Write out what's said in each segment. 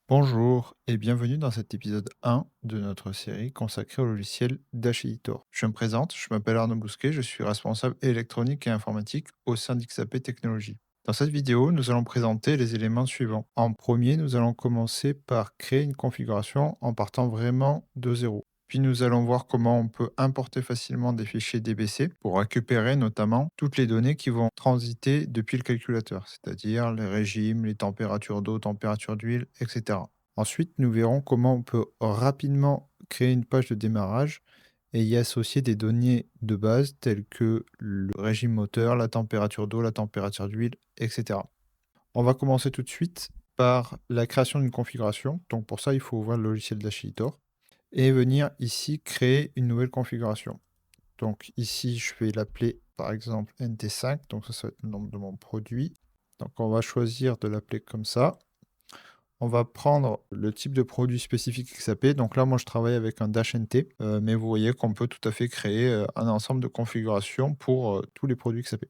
Bonjour et bienvenue dans cet épisode 1 de notre série consacrée au logiciel Dash Editor. Je me présente, je m'appelle Arnaud Bousquet, je suis responsable électronique et informatique au sein d'XAP Technologies. Dans cette vidéo, nous allons présenter les éléments suivants. En premier, nous allons commencer par créer une configuration en partant vraiment de zéro. Puis nous allons voir comment on peut importer facilement des fichiers DBC pour récupérer notamment toutes les données qui vont transiter depuis le calculateur, c'est-à-dire les régimes, les températures d'eau, températures d'huile, etc. Ensuite, nous verrons comment on peut rapidement créer une page de démarrage et y associer des données de base telles que le régime moteur, la température d'eau, la température d'huile, etc. On va commencer tout de suite par la création d'une configuration. Donc pour ça, il faut ouvrir le logiciel Dash Editor et venir ici créer une nouvelle configuration. Donc ici, je vais l'appeler par exemple NT5, donc ça va être le nom de mon produit. Donc on va choisir de l'appeler comme ça. On va prendre le type de produit spécifique XAP. Donc là, moi, je travaille avec un Dash NT, mais vous voyez qu'on peut tout à fait créer un ensemble de configurations pour tous les produits XAP.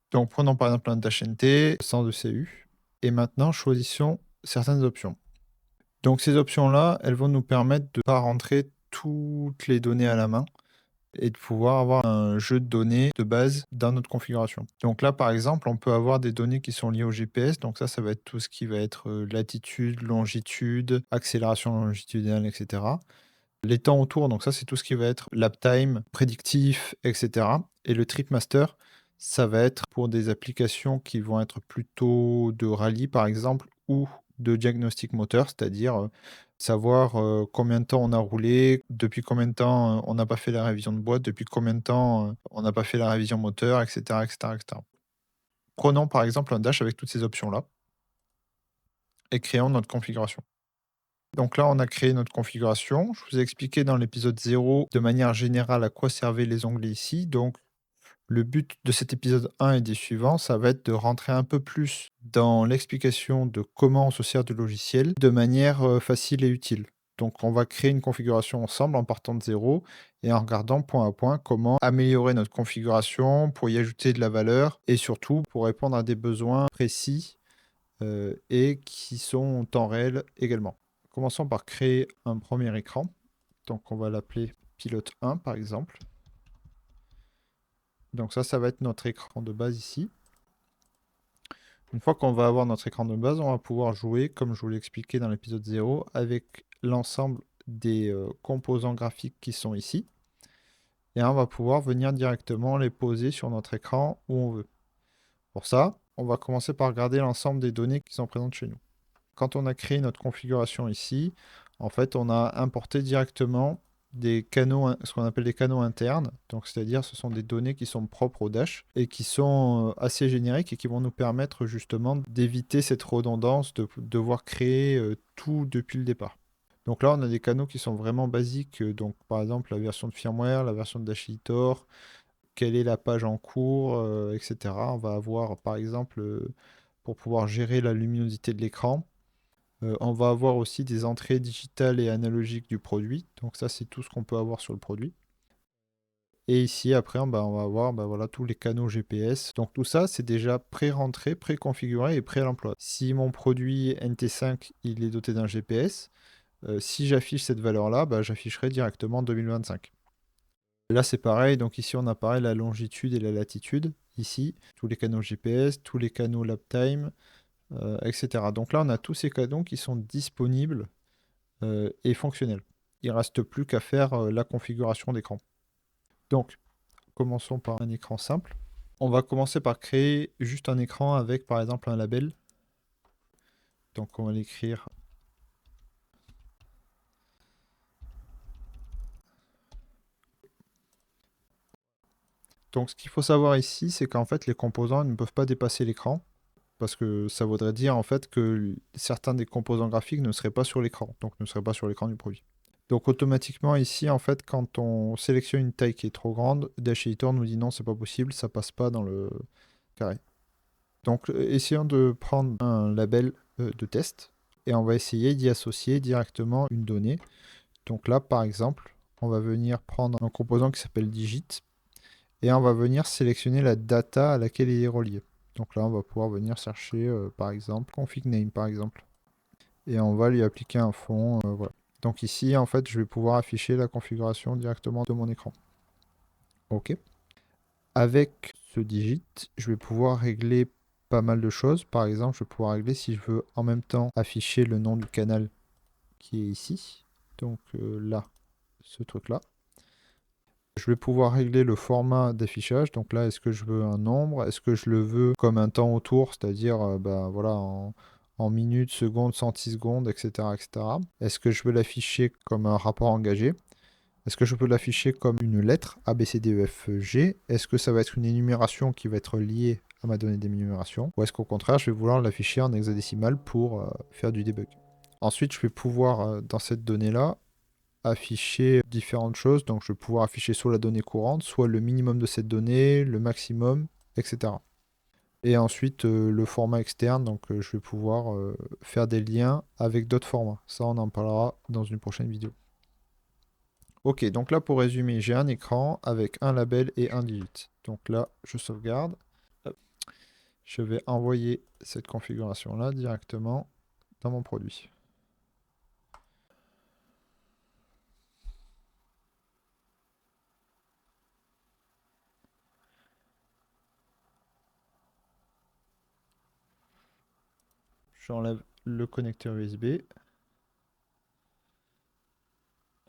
Donc prenons par exemple un Dash NT sans ECU, et maintenant choisissons certaines options. Donc ces options-là, elles vont nous permettre de ne pas rentrer toutes les données à la main et de pouvoir avoir un jeu de données de base dans notre configuration. Donc là, par exemple, on peut avoir des données qui sont liées au GPS. Donc ça va être tout ce qui va être latitude, longitude, accélération longitudinale, etc. Les temps autour, donc ça, c'est tout ce qui va être l'uptime, prédictif, etc. Et le trip master, ça va être pour des applications qui vont être plutôt de rallye, par exemple, ou de diagnostic moteur, c'est-à-dire savoir combien de temps on a roulé, depuis combien de temps on n'a pas fait la révision de boîte, depuis combien de temps on n'a pas fait la révision moteur, etc., etc., etc. Prenons par exemple un dash avec toutes ces options-là et créons notre configuration. Donc là, on a créé notre configuration. Je vous ai expliqué dans l'épisode 0 de manière générale à quoi servaient les onglets ici. Donc le but de cet épisode 1 et des suivants, ça va être de rentrer un peu plus dans l'explication de comment on se sert du logiciel de manière facile et utile. Donc on va créer une configuration ensemble en partant de zéro et en regardant point à point comment améliorer notre configuration pour y ajouter de la valeur et surtout pour répondre à des besoins précis et qui sont en temps réel également. Commençons par créer un premier écran. Donc on va l'appeler pilote 1 par exemple. Donc ça va être notre écran de base ici. Une fois qu'on va avoir notre écran de base, on va pouvoir jouer, comme je vous l'ai expliqué dans l'épisode 0, avec l'ensemble des composants graphiques qui sont ici. Et on va pouvoir venir directement les poser sur notre écran où on veut. Pour ça, on va commencer par regarder l'ensemble des données qui sont présentes chez nous. Quand on a créé notre configuration ici, en fait, on a importé directement des canaux, ce qu'on appelle des canaux internes. Donc, c'est-à-dire, ce sont des données qui sont propres au Dash et qui sont assez génériques et qui vont nous permettre justement d'éviter cette redondance de devoir créer tout depuis le départ. Donc là, on a des canaux qui sont vraiment basiques. Donc, par exemple, la version de firmware, la version de Dash Editor, quelle est la page en cours, etc. On va avoir, par exemple, pour pouvoir gérer la luminosité de l'écran, on va avoir aussi des entrées digitales et analogiques du produit. Donc ça, c'est tout ce qu'on peut avoir sur le produit. Et ici, après, on va avoir voilà, tous les canaux GPS. Donc tout ça, c'est déjà pré-rentré, pré-configuré et prêt à l'emploi. Si mon produit NT5, il est doté d'un GPS, si j'affiche cette valeur-là, j'afficherai directement 2025. Là, c'est pareil. Donc ici, on apparaît la longitude et la latitude. Ici, tous les canaux GPS, tous les canaux Laptime, etc. Donc là, on a tous ces canaux qui sont disponibles et fonctionnels. Il ne reste plus qu'à faire la configuration d'écran. Donc, commençons par un écran simple. On va commencer par créer juste un écran avec, par exemple, un label. Donc, on va l'écrire. Donc, ce qu'il faut savoir ici, c'est qu'en fait, les composants ne peuvent pas dépasser l'écran, parce que ça voudrait dire en fait que certains des composants graphiques ne seraient pas sur l'écran, donc ne seraient pas sur l'écran du produit. Donc automatiquement ici, en fait, quand on sélectionne une taille qui est trop grande, Dash Editor nous dit non, c'est pas possible, ça passe pas dans le carré. Donc essayons de prendre un label de test et on va essayer d'y associer directement une donnée. Donc là, par exemple, on va venir prendre un composant qui s'appelle digit et on va venir sélectionner la data à laquelle il est relié. Donc là, on va pouvoir venir chercher, par exemple, config name, par exemple. Et on va lui appliquer un fond, voilà. Donc ici, en fait, je vais pouvoir afficher la configuration directement de mon écran. OK. Avec ce digit, je vais pouvoir régler pas mal de choses. Par exemple, je vais pouvoir régler si je veux en même temps afficher le nom du canal qui est ici. Donc là, ce truc-là. Je vais pouvoir régler le format d'affichage. Donc là, est-ce que je veux un nombre? Est-ce que je le veux comme un temps autour, c'est-à-dire voilà, en minutes, secondes, centisecondes, etc., etc. Est-ce que je veux l'afficher comme un rapport engagé? Est-ce que je peux l'afficher comme une lettre A, B, C, D, E, F, G? Est-ce que ça va être une énumération qui va être liée à ma donnée d'énumération? Ou est-ce qu'au contraire, je vais vouloir l'afficher en hexadécimal pour faire du debug? Ensuite, je vais pouvoir, dans cette donnée-là, afficher différentes choses. Donc, je vais pouvoir afficher soit la donnée courante, soit le minimum de cette donnée, le maximum, etc. Et ensuite, le format externe. Donc, je vais pouvoir faire des liens avec d'autres formats. Ça, on en parlera dans une prochaine vidéo. Ok, donc là, pour résumer, j'ai un écran avec un label et un digit. Donc là, je sauvegarde. Hop. Je vais envoyer cette configuration-là directement dans mon produit. J'enlève le connecteur USB.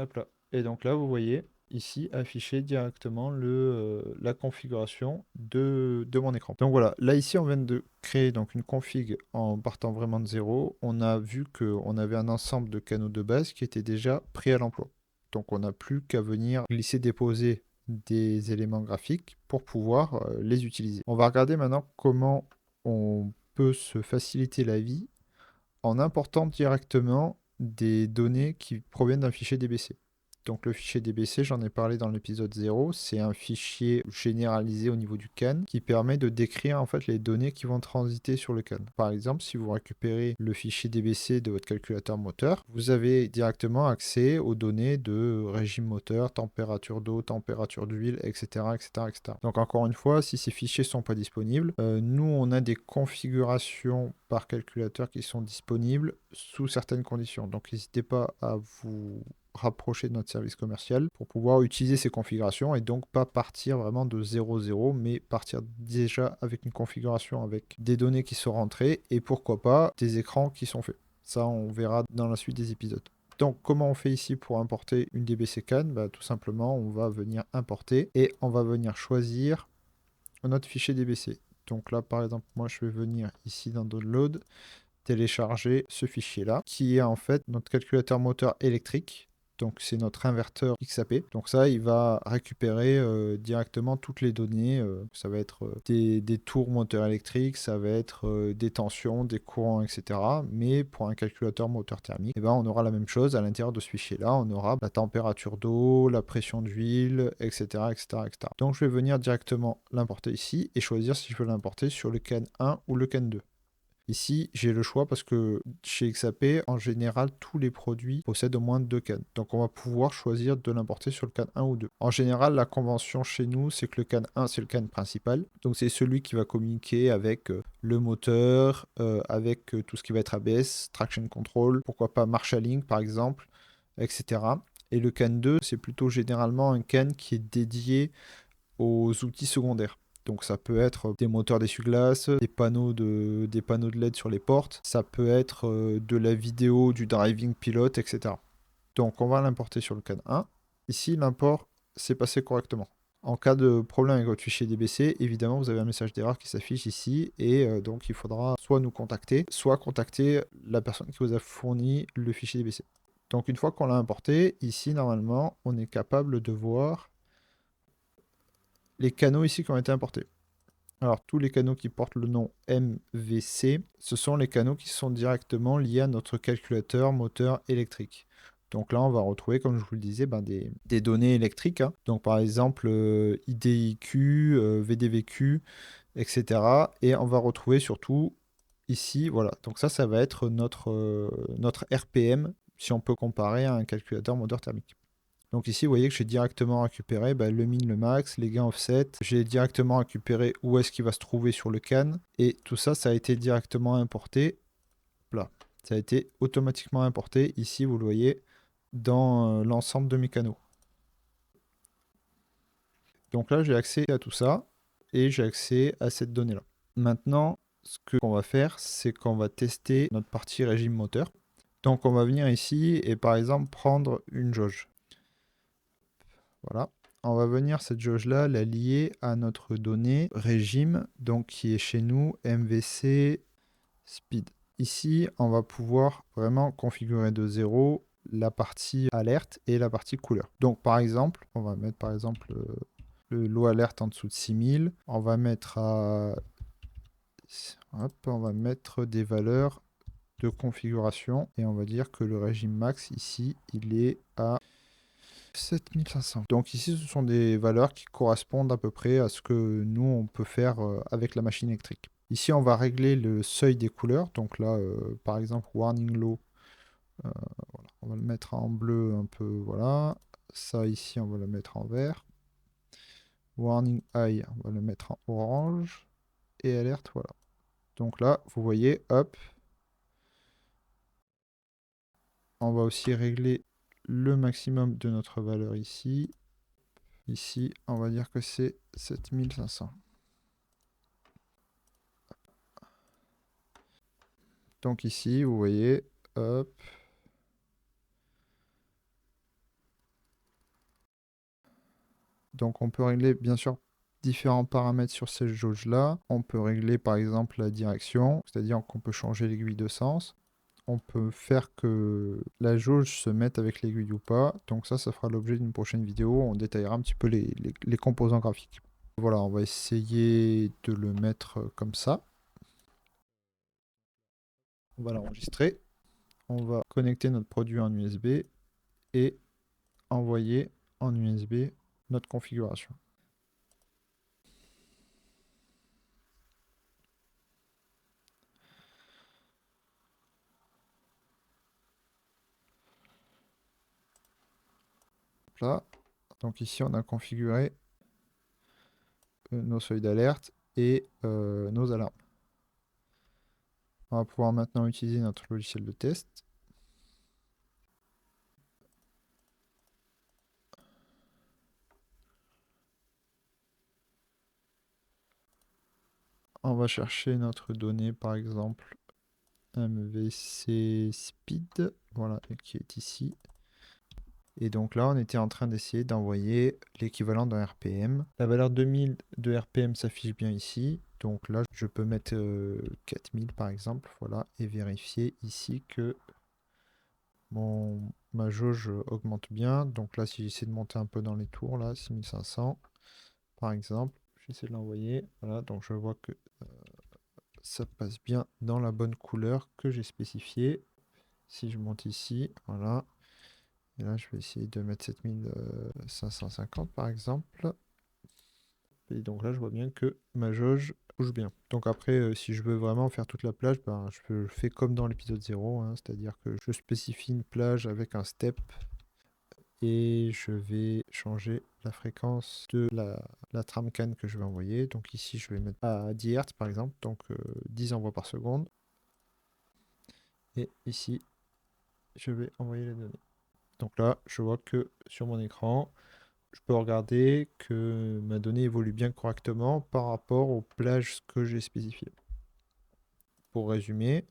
Hop là. Et donc là, vous voyez ici afficher directement la configuration de mon écran. Donc voilà, là ici, on vient de créer donc une config en partant vraiment de zéro. On a vu qu'on avait un ensemble de canaux de base qui était déjà prêt à l'emploi. Donc on n'a plus qu'à venir glisser-déposer des éléments graphiques pour pouvoir les utiliser. On va regarder maintenant comment on peut se faciliter la vie en important directement des données qui proviennent d'un fichier DBC. Donc le fichier DBC, j'en ai parlé dans l'épisode 0, c'est un fichier généralisé au niveau du CAN qui permet de décrire en fait les données qui vont transiter sur le CAN. Par exemple, si vous récupérez le fichier DBC de votre calculateur moteur, vous avez directement accès aux données de régime moteur, température d'eau, température d'huile, etc., etc., etc. Donc encore une fois, si ces fichiers ne sont pas disponibles, nous on a des configurations par calculateur qui sont disponibles sous certaines conditions. Donc n'hésitez pas à vous rapprocher de notre service commercial pour pouvoir utiliser ces configurations et donc pas partir vraiment de 0,0 mais partir déjà avec une configuration avec des données qui sont rentrées et pourquoi pas des écrans qui sont faits. Ça, on verra dans la suite des épisodes. Donc, comment on fait ici pour importer une DBC CAN? Tout simplement, on va venir importer et on va venir choisir notre fichier DBC. Donc là, par exemple, moi, je vais venir ici dans Download, télécharger ce fichier-là, qui est en fait notre calculateur moteur électrique. Donc c'est notre inverteur XAP. Donc ça, il va récupérer directement toutes les données. Ça va être des tours moteur électrique, ça va être des tensions, des courants, etc. Mais pour un calculateur moteur thermique, eh ben, on aura la même chose à l'intérieur de ce fichier-là. On aura la température d'eau, la pression d'huile, etc., etc., etc. Donc je vais venir directement l'importer ici et choisir si je veux l'importer sur le CAN 1 ou le CAN 2. Ici, j'ai le choix parce que chez XAP, en général, tous les produits possèdent au moins deux cannes. Donc, on va pouvoir choisir de l'importer sur le canne 1 ou 2. En général, la convention chez nous, c'est que le canne 1, c'est le canne principal. Donc, c'est celui qui va communiquer avec le moteur, avec tout ce qui va être ABS, traction control, pourquoi pas marshalling par exemple, etc. Et le canne 2, c'est plutôt généralement un canne qui est dédié aux outils secondaires. Donc ça peut être des moteurs d'essuie-glace, des panneaux de LED sur les portes, ça peut être de la vidéo, du driving pilot, etc. Donc on va l'importer sur le CAN 1. Ici, l'import s'est passé correctement. En cas de problème avec votre fichier DBC, évidemment, vous avez un message d'erreur qui s'affiche ici et donc il faudra soit nous contacter, soit contacter la personne qui vous a fourni le fichier DBC. Donc une fois qu'on l'a importé, ici, normalement, on est capable de voir les canaux ici qui ont été importés. Alors, tous les canaux qui portent le nom MVC, ce sont les canaux qui sont directement liés à notre calculateur moteur électrique. Donc là, on va retrouver, comme je vous le disais, des données électriques. Hein. Donc par exemple, IDIQ, VDVQ, etc. Et on va retrouver surtout ici, voilà. Donc ça va être notre RPM, si on peut comparer à un calculateur moteur thermique. Donc ici, vous voyez que j'ai directement récupéré le min, le max, les gains offset. J'ai directement récupéré où est-ce qu'il va se trouver sur le can. Et tout ça, ça a été directement importé. Là, ça a été automatiquement importé. Ici, vous le voyez, dans l'ensemble de mes canaux. Donc là, j'ai accès à tout ça et j'ai accès à cette donnée-là. Maintenant, ce qu'on va faire, c'est qu'on va tester notre partie régime moteur. Donc on va venir ici et par exemple prendre une jauge. Voilà. On va venir cette jauge-là la lier à notre donnée régime, donc qui est chez nous MVC speed. Ici, on va pouvoir vraiment configurer de zéro la partie alerte et la partie couleur. Donc par exemple, on va mettre par exemple le low alerte en dessous de 6000. On va mettre on va mettre des valeurs de configuration et on va dire que le régime max ici, il est à 7500. Donc ici, ce sont des valeurs qui correspondent à peu près à ce que nous, on peut faire avec la machine électrique. Ici, on va régler le seuil des couleurs. Donc là, par exemple, warning low, voilà. On va le mettre en bleu un peu, voilà. Ça ici, on va le mettre en vert. Warning high, on va le mettre en orange. Et alerte, voilà. Donc là, vous voyez, hop. On va aussi régler le maximum de notre valeur ici. Ici, on va dire que c'est 7500. Donc ici, vous voyez, hop. Donc on peut régler bien sûr différents paramètres sur cette jauge-là. On peut régler par exemple la direction, c'est-à-dire qu'on peut changer l'aiguille de sens. On peut faire que la jauge se mette avec l'aiguille ou pas. Donc ça fera l'objet d'une prochaine vidéo. On détaillera un petit peu les composants graphiques. Voilà, on va essayer de le mettre comme ça. On va l'enregistrer. On va connecter notre produit en USB et envoyer en USB notre configuration. Là, donc ici on a configuré nos seuils d'alerte et nos alarmes. On va pouvoir maintenant utiliser notre logiciel de test. On va chercher notre donnée, par exemple, MVC speed, voilà, qui est ici. Et donc là, on était en train d'essayer d'envoyer l'équivalent d'un RPM. La valeur 2000 de RPM s'affiche bien ici. Donc là, je peux mettre 4000 par exemple, voilà, et vérifier ici que ma jauge augmente bien. Donc là, si j'essaie de monter un peu dans les tours, là, 6500 par exemple, j'essaie de l'envoyer. Voilà, donc je vois que ça passe bien dans la bonne couleur que j'ai spécifiée. Si je monte ici, voilà. Et là, je vais essayer de mettre 7550 par exemple. Et donc là, je vois bien que ma jauge bouge bien. Donc après, si je veux vraiment faire toute la plage, je fais comme dans l'épisode 0, hein, c'est-à-dire que je spécifie une plage avec un step et je vais changer la fréquence de la tramcan que je vais envoyer. Donc ici, je vais mettre à 10 Hz par exemple, donc 10 envois par seconde. Et ici, je vais envoyer les données. Donc là, je vois que sur mon écran, je peux regarder que ma donnée évolue bien correctement par rapport aux plages que j'ai spécifiées. Pour résumer,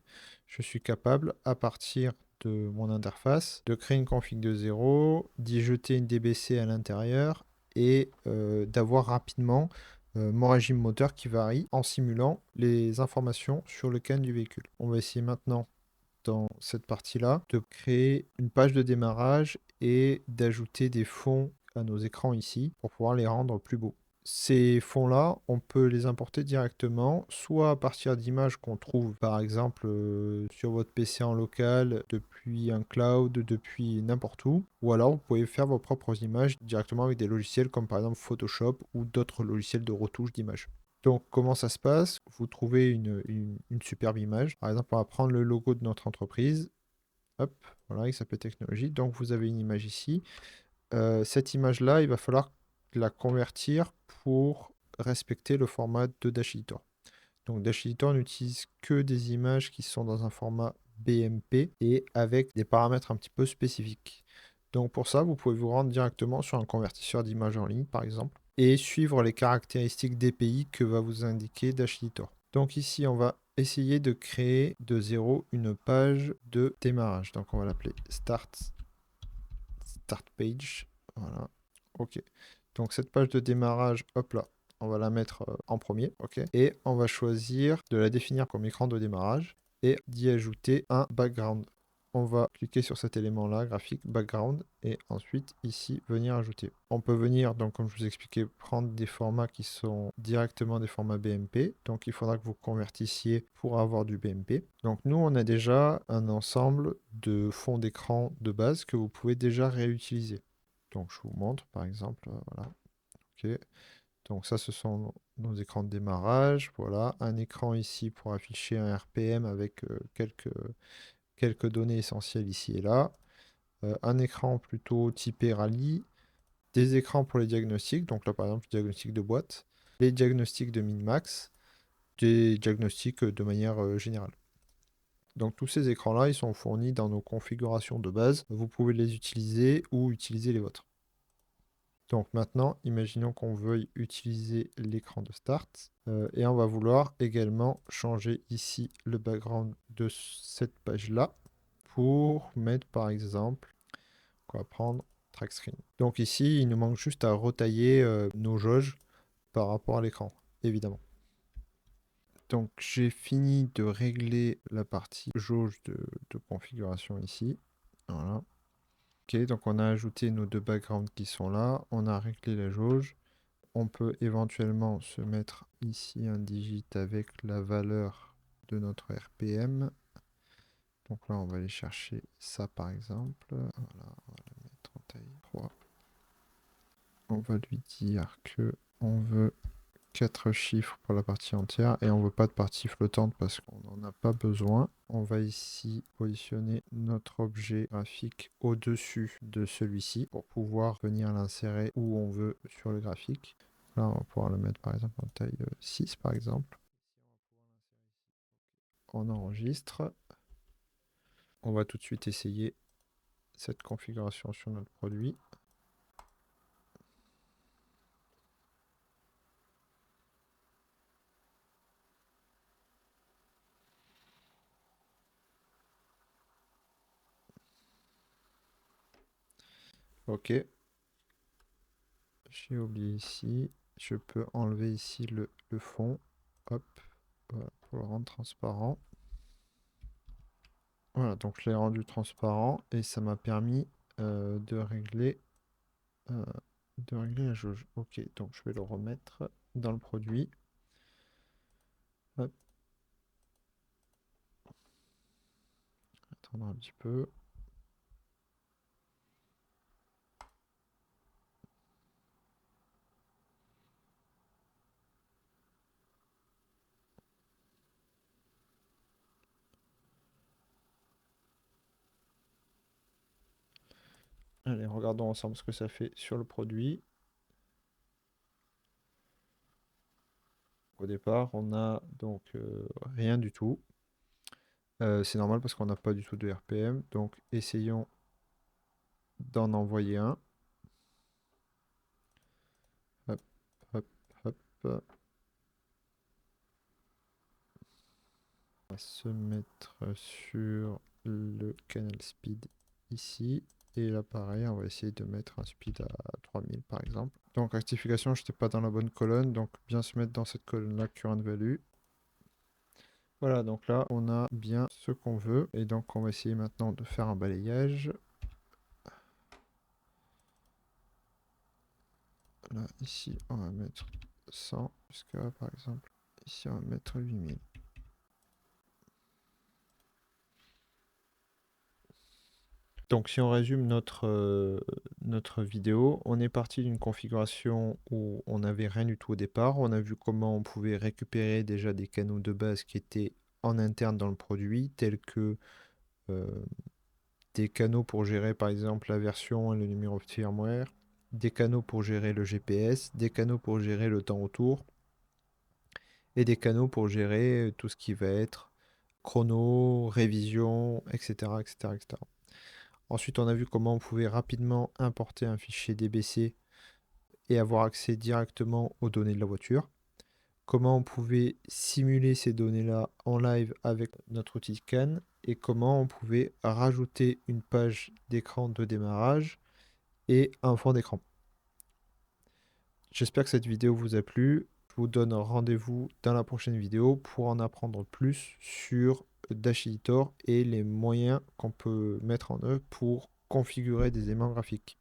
je suis capable, à partir de mon interface, de créer une config de zéro, d'y jeter une DBC à l'intérieur et d'avoir rapidement mon régime moteur qui varie en simulant les informations sur le can du véhicule. On va essayer maintenant dans cette partie-là de créer une page de démarrage et d'ajouter des fonds à nos écrans ici pour pouvoir les rendre plus beaux. Ces fonds-là, on peut les importer directement, soit à partir d'images qu'on trouve par exemple sur votre PC en local, depuis un cloud, depuis n'importe où, ou alors vous pouvez faire vos propres images directement avec des logiciels comme par exemple Photoshop ou d'autres logiciels de retouche d'images. Donc, comment ça se passe? Vous trouvez une superbe image. Par exemple, on va prendre le logo de notre entreprise. Hop, voilà, XAP Technologies. Donc, vous avez une image ici. Cette image-là, il va falloir la convertir pour respecter le format de Dash Editor. Donc Dash Editor n'utilise que des images qui sont dans un format BMP et avec des paramètres un petit peu spécifiques. Donc pour ça, vous pouvez vous rendre directement sur un convertisseur d'images en ligne, par exemple, et suivre les caractéristiques d'API que va vous indiquer Dash Editor. Donc ici, on va essayer de créer de zéro une page de démarrage. Donc on va l'appeler start page. Voilà. OK. Donc cette page de démarrage, hop là, on va la mettre en premier. OK. Et on va choisir de la définir comme écran de démarrage et d'y ajouter un background. On va cliquer sur cet élément-là, graphique, background, et ensuite ici, venir ajouter. On peut venir, donc comme je vous expliquais, prendre des formats qui sont directement des formats BMP. Donc il faudra que vous convertissiez pour avoir du BMP. Donc nous, on a déjà un ensemble de fonds d'écran de base que vous pouvez déjà réutiliser. Donc je vous montre par exemple, voilà. OK. Donc ça, ce sont nos écrans de démarrage. Voilà, un écran ici pour afficher un RPM avec quelques données essentielles ici et là. Un écran plutôt typé rallye. Des écrans pour les diagnostics. Donc là, par exemple, le diagnostic de boîte. Les diagnostics de min-max. Des diagnostics de manière générale. Donc tous ces écrans-là, ils sont fournis dans nos configurations de base. Vous pouvez les utiliser ou utiliser les vôtres. Donc maintenant, imaginons qu'on veuille utiliser l'écran de start et on va vouloir également changer ici le background de cette page-là pour mettre par exemple, on va prendre track screen. Donc ici, il nous manque juste à retailler nos jauges par rapport à l'écran, évidemment. Donc j'ai fini de régler la partie jauge de configuration ici. Voilà. Ok, donc on a ajouté nos deux backgrounds qui sont là. On a réglé la jauge. On peut éventuellement se mettre ici un digit avec la valeur de notre RPM. Donc là, on va aller chercher ça par exemple. Voilà, on va le mettre en taille 3. On va lui dire que on veut 4 chiffres pour la partie entière et on veut pas de partie flottante parce qu'on n'en a pas besoin. On va ici positionner notre objet graphique au-dessus de celui-ci pour pouvoir venir l'insérer où on veut sur le graphique. Là, on va pouvoir le mettre par exemple en taille 6 par exemple. On enregistre. On va tout de suite essayer cette configuration sur notre produit. Ok. J'ai oublié ici. Je peux enlever ici le fond. Hop. Voilà, pour le rendre transparent. Voilà, donc je l'ai rendu transparent et ça m'a permis de régler la jauge. Ok, donc je vais le remettre dans le produit. Hop. Attendre un petit peu. Allez, regardons ensemble ce que ça fait sur le produit. Au départ, on a donc rien du tout. C'est normal parce qu'on n'a pas du tout de RPM. Donc essayons d'en envoyer un. Hop, hop, hop. On va se mettre sur le canal speed ici. Et là, pareil, on va essayer de mettre un speed à 3000 par exemple. Donc, rectification, je n'étais pas dans la bonne colonne. Donc, bien se mettre dans cette colonne-là, current value. Voilà, donc là, on a bien ce qu'on veut. Et donc, on va essayer maintenant de faire un balayage. Là, ici, on va mettre 100 jusqu'à, par exemple, ici, on va mettre 8000. Donc si on résume notre vidéo, on est parti d'une configuration où on n'avait rien du tout au départ. On a vu comment on pouvait récupérer déjà des canaux de base qui étaient en interne dans le produit, tels que euh, des canaux pour gérer par exemple la version et le numéro de firmware, des canaux pour gérer le GPS, des canaux pour gérer le temps autour et des canaux pour gérer tout ce qui va être chrono, révision, etc., etc., etc. Ensuite, on a vu comment on pouvait rapidement importer un fichier DBC et avoir accès directement aux données de la voiture. Comment on pouvait simuler ces données-là en live avec notre outil scan et comment on pouvait rajouter une page d'écran de démarrage et un fond d'écran. J'espère que cette vidéo vous a plu. Je vous donne rendez-vous dans la prochaine vidéo pour en apprendre plus sur Dash Editor et les moyens qu'on peut mettre en œuvre pour configurer des éléments graphiques.